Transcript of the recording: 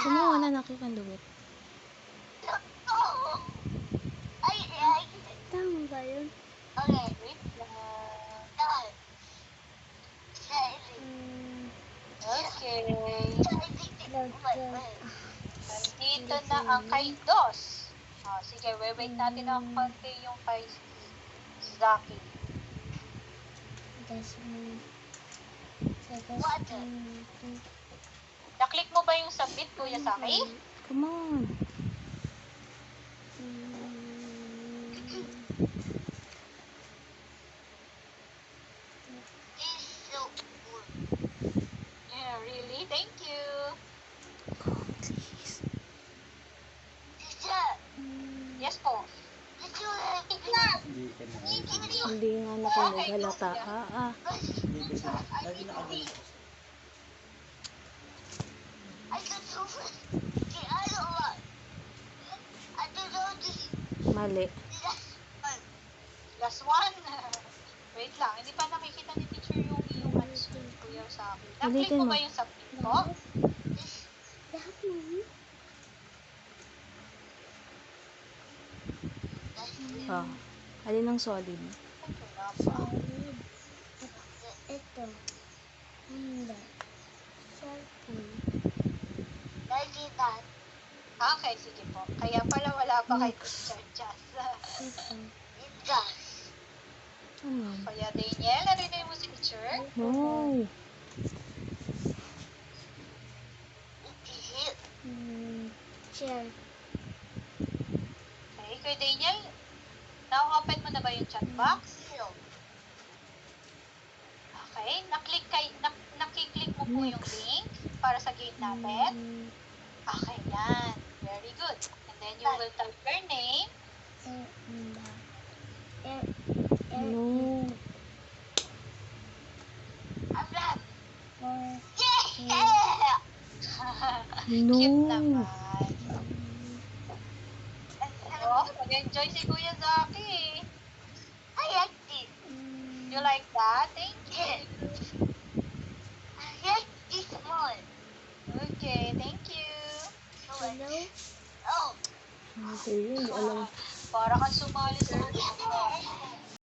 Kumuha na, anak, you can do it. Tama ba yun? Okay, wait lang. Okay. Nandito na ang kay Dos. Sige, wait natin ang konti yung kay Zaki. Na-click mo ba yung submit, Kuya Zaki? Come on. Yeah, really? Thank you. Please. Yes po. Hindi nga nakinig halata. Mali. Last one. Wait lang, hindi pa nakikita ni teacher yung answer, Kuya Zaki. Na-click Ulitin mo mo. ba yung submit ko? Alin ang solid? Wala pa. Ito. Hindi. Cellphone. Okay, sige po. Kaya pala wala pa kay teacher Jazz. Ito. Ano? Kuya Daniel, narinig mo si teacher? No. Chair. Okay, Kuya Daniel, na-open mo na ba yung chat box? Okay, nakiklik mo po yung link para sa game natin. Okay, yan. Very good. And then you will type your name. No. No. Cute naman. Oh, mag-enjoy si Kuya Zaki. You like that? Thank you. Okay, thank you. Sabi yun, alam. Para kang sumali sa